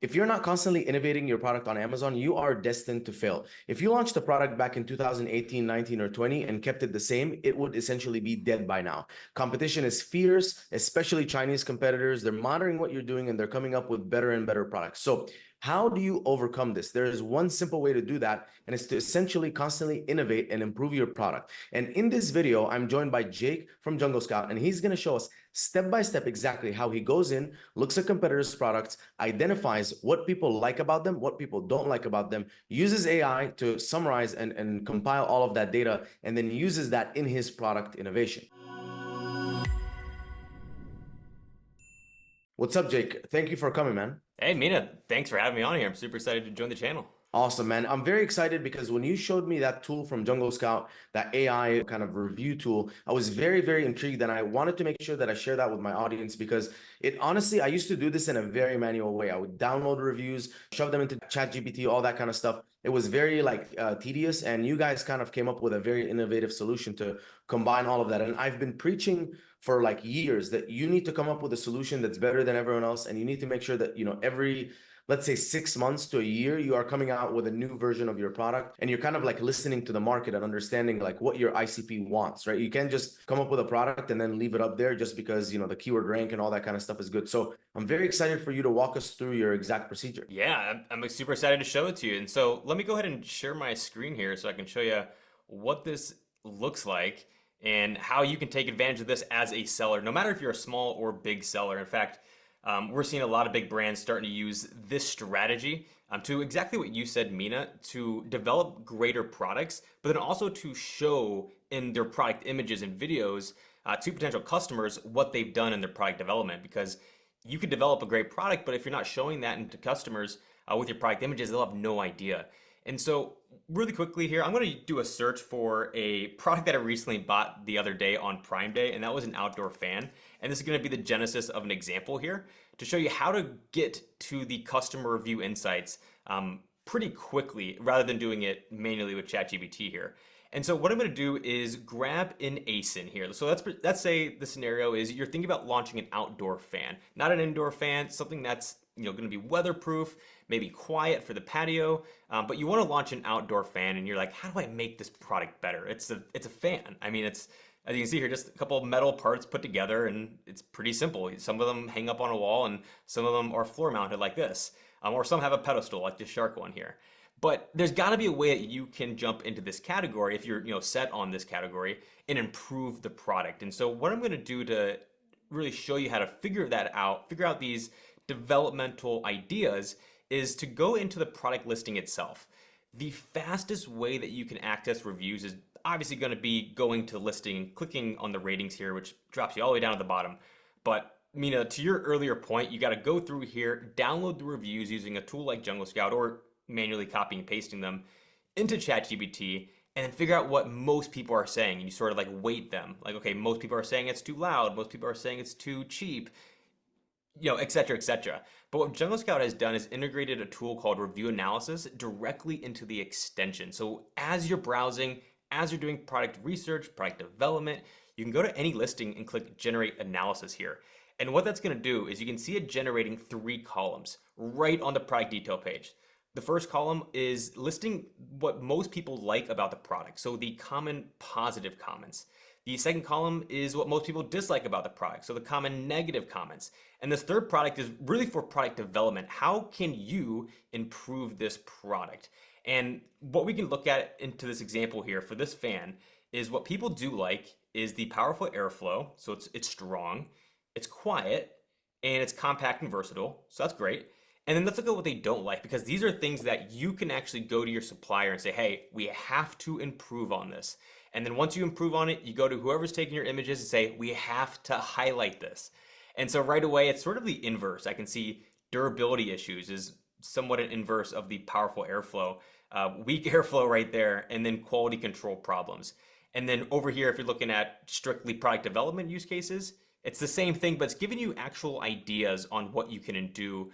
If you're not constantly innovating your product on Amazon, you are destined to fail. If you launched a product back in 2018, 19, or 20 and kept it the same, it would essentially be dead by now. Competition is fierce, especially Chinese competitors. They're monitoring what you're doing and they're coming up with better and better products. So how do you overcome this? There is one simple way to do that, and it's to essentially constantly innovate and improve your product. And in this video, I'm joined by Jake from Jungle Scout, and he's going to show us step by step exactly how he goes in, looks at competitors' products, identifies what people like about them, what people don't like about them, uses AI to summarize and compile all of that data, and then uses that in his product innovation. What's up, Jake? Thank you for coming, man. Hey, Mina, thanks for having me on here. I'm super excited to join the channel. Awesome, man. I'm very excited because when you showed me that tool from Jungle Scout, that AI kind of review tool, I was very, very intrigued. And I wanted to make sure that I share that with my audience because it honestly, I used to do this in a very manual way. I would download reviews, shove them into ChatGPT, all that kind of stuff. It was very tedious. And you guys kind of came up with a very innovative solution to combine all of that. And I've been preaching for like years that you need to come up with a solution that's better than everyone else. And you need to make sure that, every let's say 6 months to a year, you are coming out with a new version of your product and you're kind of like listening to the market and understanding like what your ICP wants, right? You can't just come up with a product and then leave it up there just because, the keyword rank and all that kind of stuff is good. So I'm very excited for you to walk us through your exact procedure. Yeah, I'm super excited to show it to you. And so let me go ahead and share my screen here so I can show you what this looks like and how you can take advantage of this as a seller, no matter if you're a small or big seller. In fact, we're seeing a lot of big brands starting to use this strategy to exactly what you said, Mina, to develop greater products, but then also to show in their product images and videos to potential customers what they've done in their product development. Because you could develop a great product, but if you're not showing that into customers with your product images, they'll have no idea. And so, really quickly here, I'm going to do a search for a product that I recently bought the other day on Prime Day, and that was an outdoor fan. And this is going to be the genesis of an example here to show you how to get to the customer review insights pretty quickly rather than doing it manually with ChatGPT here. And so what I'm going to do is grab an ASIN here. So let's say the scenario is you're thinking about launching an outdoor fan, not an indoor fan, something that's going to be weatherproof, maybe quiet for the patio, but you want to launch an outdoor fan, and you're like, how do I make this product better? It's a fan. I mean, it's, as you can see here, just a couple of metal parts put together, and it's pretty simple. Some of them hang up on a wall, and some of them are floor mounted like this, or some have a pedestal like this shark one here. But there's got to be a way that you can jump into this category if you're set on this category and improve the product. And so what I'm going to do to really show you how to figure that out, figure out these developmental ideas, is to go into the product listing itself. The fastest way that you can access reviews is obviously going to be going to listing and clicking on the ratings here, which drops you all the way down to the bottom. But Mina, to your earlier point, you got to go through here, download the reviews using a tool like Jungle Scout or manually copying and pasting them into ChatGPT, and then figure out what most people are saying. And you sort of like weight them. Like, okay, most people are saying it's too loud. Most people are saying it's too cheap, et cetera, et cetera. But what Jungle Scout has done is integrated a tool called Review Analysis directly into the extension. So as you're browsing, as you're doing product research, product development, you can go to any listing and click Generate Analysis here. And what that's going to do is you can see it generating 3 columns right on the product detail page. The first column is listing what most people like about the product, so the common positive comments. The second column is what most people dislike about the product, so the common negative comments. And this third product is really for product development. How can you improve this product? And what we can look at into this example here for this fan is what people do like is the powerful airflow, so it's strong, it's quiet, and it's compact and versatile, so that's great. And then let's look at what they don't like, because these are things that you can actually go to your supplier and say, hey, we have to improve on this. And then once you improve on it, you go to whoever's taking your images and say, we have to highlight this. And so right away, it's sort of the inverse. I can see durability issues is somewhat an inverse of the powerful airflow, weak airflow right there, and then quality control problems. And then over here, if you're looking at strictly product development use cases, it's the same thing, but it's giving you actual ideas on what you can do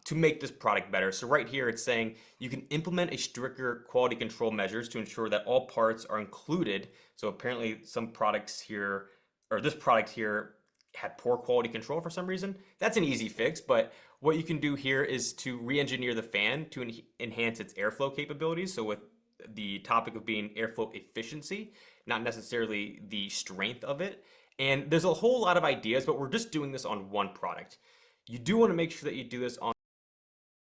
to make this product better. So right here, it's saying you can implement a stricter quality control measures to ensure that all parts are included. So apparently some products here, or this product here, had poor quality control for some reason. That's an easy fix, but what you can do here is to re-engineer the fan to enhance its airflow capabilities. So with the topic of being airflow efficiency, not necessarily the strength of it. And there's a whole lot of ideas, but we're just doing this on one product. You do want to make sure that you do this on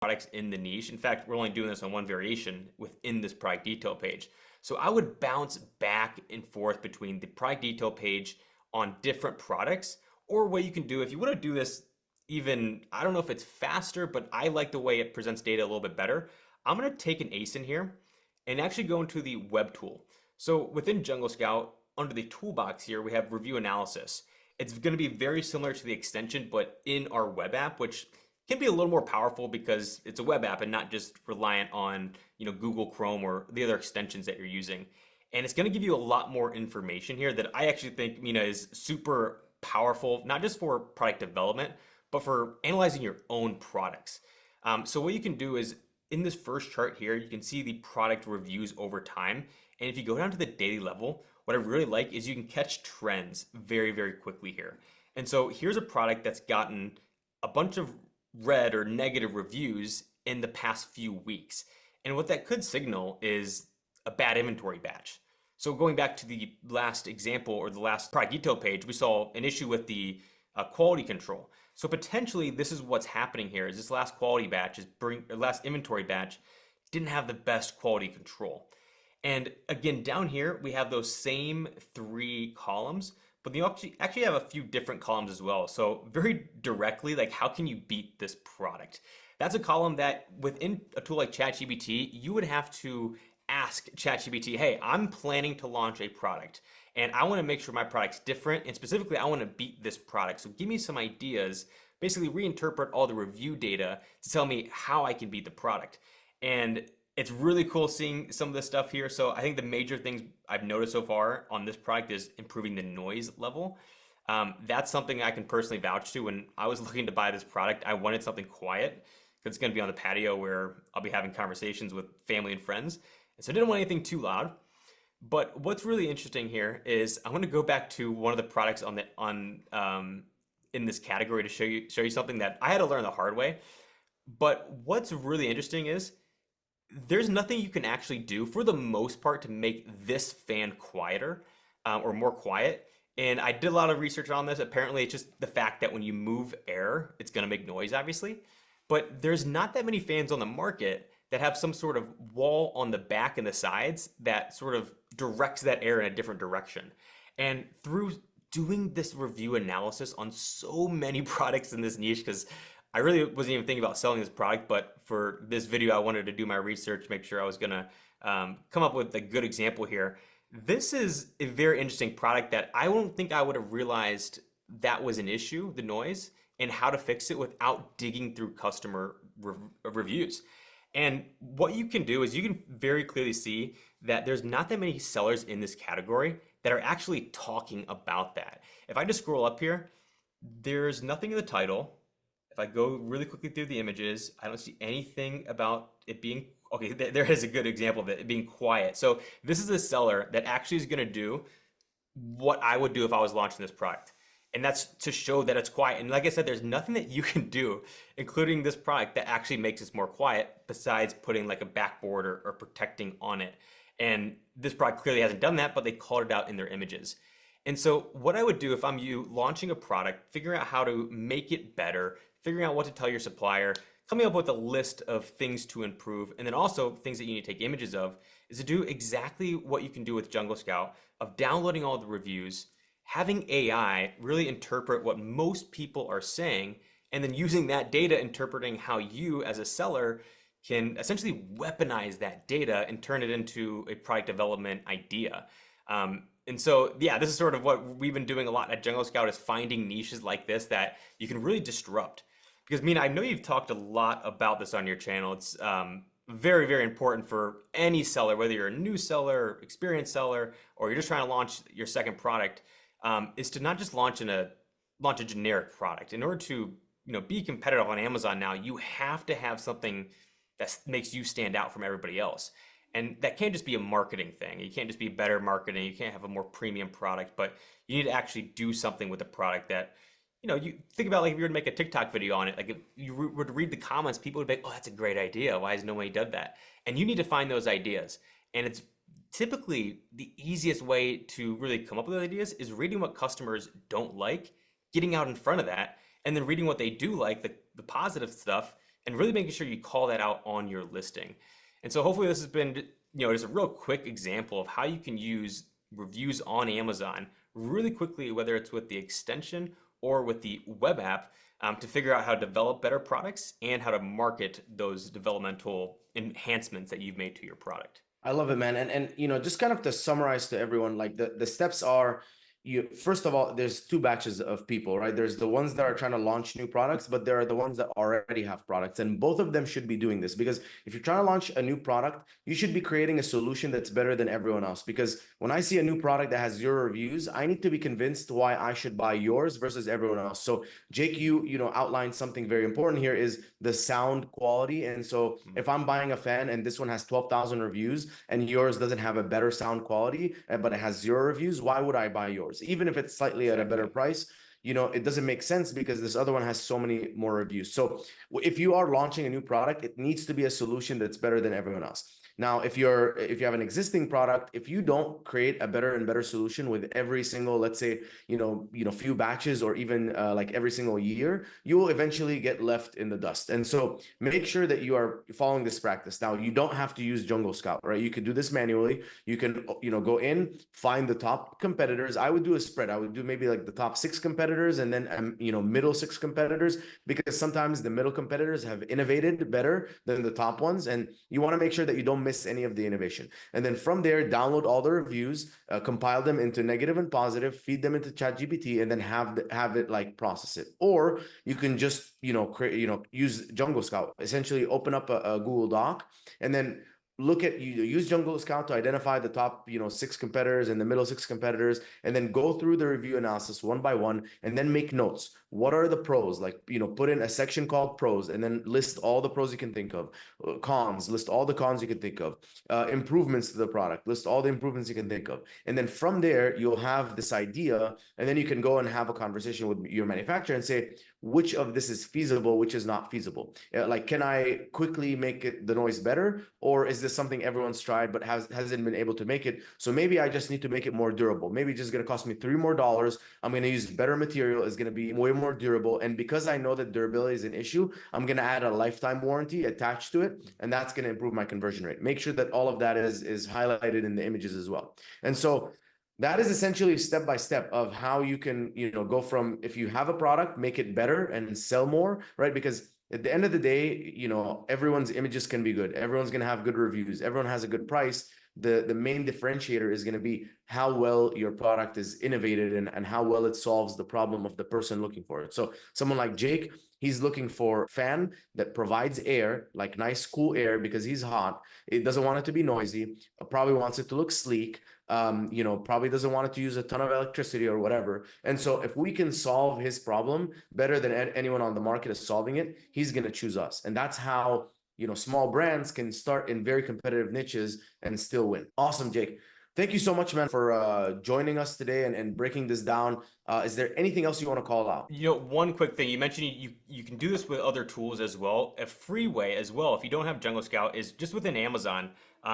products in the niche. In fact, we're only doing this on one variation within this product detail page. So I would bounce back and forth between the product detail page on different products, or what you can do if you want to do this even, I don't know if it's faster, but I like the way it presents data a little bit better. I'm going to take an ASIN here and actually go into the web tool. So within Jungle Scout, under the toolbox here, we have review analysis. It's going to be very similar to the extension, but in our web app, which can be a little more powerful because it's a web app and not just reliant on, Google Chrome or the other extensions that you're using. And it's going to give you a lot more information here that I actually think, Mina, is super powerful, not just for product development, but for analyzing your own products. So what you can do is in this first chart here, you can see the product reviews over time. And if you go down to the daily level, what I really like is you can catch trends very, very quickly here. And so here's a product that's gotten a bunch of red or negative reviews in the past few weeks. And what that could signal is a bad inventory batch. So going back to the last example or the last product detail page, we saw an issue with the quality control. So potentially this is what's happening here is this last last inventory batch didn't have the best quality control. And again, down here, we have those same 3 columns, but you actually have a few different columns as well. So very directly, like how can you beat this product? That's a column that within a tool like ChatGPT, you would have to ask ChatGPT, hey, I'm planning to launch a product and I want to make sure my product's different. And specifically, I want to beat this product. So give me some ideas, basically reinterpret all the review data to tell me how I can beat the product. And it's really cool seeing some of this stuff here. So I think the major things I've noticed so far on this product is improving the noise level. That's something I can personally vouch to. When I was looking to buy this product, I wanted something quiet because it's going to be on the patio where I'll be having conversations with family and friends. And so I didn't want anything too loud. But what's really interesting here is I want to go back to one of the products in this category to show you something that I had to learn the hard way. But what's really interesting is there's nothing you can actually do for the most part to make this fan quieter or more quiet. And I did a lot of research on this. Apparently, it's just the fact that when you move air, it's going to make noise, obviously. But there's not that many fans on the market that have some sort of wall on the back and the sides that sort of directs that air in a different direction. And through doing this review analysis on so many products in this niche, because I really wasn't even thinking about selling this product, but for this video, I wanted to do my research, make sure I was gonna come up with a good example here. This is a very interesting product that I don't think I would have realized that was an issue, the noise, and how to fix it without digging through customer reviews. And what you can do is you can very clearly see that there's not that many sellers in this category that are actually talking about that. If I just scroll up here, there's nothing in the title. If I go really quickly through the images, I don't see anything about it being, okay, there is a good example of it being quiet. So this is a seller that actually is gonna do what I would do if I was launching this product. And that's to show that it's quiet. And like I said, there's nothing that you can do, including this product, that actually makes it more quiet besides putting like a backboard or protecting on it. And this product clearly hasn't done that, but they called it out in their images. And so what I would do if I'm you launching a product, figuring out how to make it better, figuring out what to tell your supplier, coming up with a list of things to improve, and then also things that you need to take images of, is to do exactly what you can do with Jungle Scout of downloading all the reviews, having AI really interpret what most people are saying, and then using that data, interpreting how you as a seller can essentially weaponize that data and turn it into a product development idea. And so, yeah, this is sort of what we've been doing a lot at Jungle Scout, is finding niches like this that you can really disrupt. Because Mina, I know you've talked a lot about this on your channel. It's very, very important for any seller, whether you're a new seller, experienced seller, or you're just trying to launch your second product, is to not just launch a generic product. In order to be competitive on Amazon now, you have to have something that makes you stand out from everybody else. And that can't just be a marketing thing. You can't just be better marketing. You can't have a more premium product, but you need to actually do something with the product that you think about like if you were to make a TikTok video on it, like if you were to read the comments, people would be like, oh, that's a great idea. Why has nobody done that? And you need to find those ideas. And it's typically the easiest way to really come up with those ideas is reading what customers don't like, getting out in front of that, and then reading what they do like, the positive stuff, and really making sure you call that out on your listing. And so hopefully this has been, just a real quick example of how you can use reviews on Amazon really quickly, whether it's with the extension or with the web app, to figure out how to develop better products and how to market those developmental enhancements that you've made to your product. I love it, man. And just kind of to summarize to everyone, like the steps are, you first of all, there's two batches of people, right? There's the ones that are trying to launch new products, but there are the ones that already have products. And both of them should be doing this, because if you're trying to launch a new product, you should be creating a solution that's better than everyone else. Because when I see a new product that has zero reviews, I need to be convinced why I should buy yours versus everyone else. So Jake, you outlined something very important here, is the sound quality. And so if I'm buying a fan and this one has 12,000 reviews and yours doesn't have a better sound quality, but it has zero reviews, why would I buy yours? Even if it's slightly at a better price, it doesn't make sense because this other one has so many more reviews. So if you are launching a new product, it needs to be a solution that's better than everyone else. Now, if you have an existing product, if you don't create a better and better solution with every single, let's say, few batches, or even like every single year, you will eventually get left in the dust. And so make sure that you are following this practice. Now, you don't have to use Jungle Scout, right? You could do this manually. You can, go in, find the top competitors. I would do a spread. I would do maybe like the top 6 competitors and then, middle 6 competitors, because sometimes the middle competitors have innovated better than the top ones. And you want to make sure that you don't miss any of the innovation. And then from there, download all the reviews, compile them into negative and positive, feed them into ChatGPT, and then have it like process it. Or you can just use Jungle Scout. Essentially, open up a Google Doc and then use Jungle Scout to identify the top 6 competitors and the middle 6 competitors, and then go through the review analysis one by one, and then make notes. What are the pros? Like, put in a section called pros, and then list all the pros you can think of. Cons, list all the cons you can think of. Improvements to the product, list all the improvements you can think of. And then from there, you'll have this idea, and then you can go and have a conversation with your manufacturer and say, which of this is feasible, which is not feasible. Like, can I quickly make the noise better? Or is this something everyone's tried but hasn't been able to make it? So maybe I just need to make it more durable. Maybe it's just going to cost me $3 more. I'm going to use better material. It's going to be way more durable. And because I know that durability is an issue, I'm going to add a lifetime warranty attached to it. And that's going to improve my conversion rate. Make sure that all of that is highlighted in the images as well. And so that is essentially step by step of how you can, go from, if you have a product, make it better and sell more, right? Because at the end of the day, everyone's images can be good. Everyone's going to have good reviews. Everyone has a good price. The main differentiator is going to be how well your product is innovated and how well it solves the problem of the person looking for it. So someone like Jake, he's looking for a fan that provides air, like nice, cool air, because he's hot. It doesn't want it to be noisy. Probably wants it to look sleek. Probably doesn't want it to use a ton of electricity or whatever. And so if we can solve his problem better than anyone on the market is solving it, he's going to choose us. And that's how, small brands can start in very competitive niches and still win. Awesome, Jake. Thank you so much, man, for joining us today and breaking this down. Is there anything else you want to call out? One quick thing. You mentioned you can do this with other tools as well. A free way as well, if you don't have Jungle Scout, is just within Amazon.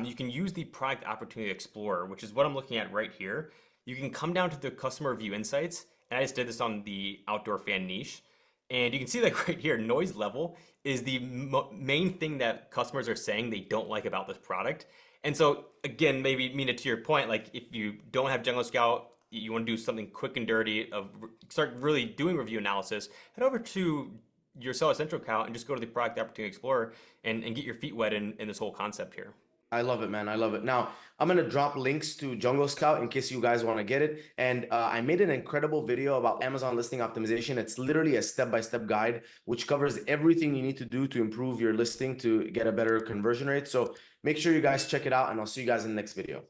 You can use the Product Opportunity Explorer, which is what I'm looking at right here. You can come down to the Customer Review Insights, and I just did this on the outdoor fan niche. And you can see like right here, noise level is the main thing that customers are saying they don't like about this product. And so again, maybe Mina, to your point, like if you don't have Jungle Scout, you want to do something quick and dirty, start really doing review analysis, head over to your Seller Central account and just go to the Product Opportunity Explorer and get your feet wet in this whole concept here. I love it, man. I love it. Now, I'm going to drop links to Jungle Scout in case you guys want to get it. And I made an incredible video about Amazon listing optimization. It's literally a step-by-step guide, which covers everything you need to do to improve your listing to get a better conversion rate. So make sure you guys check it out, and I'll see you guys in the next video.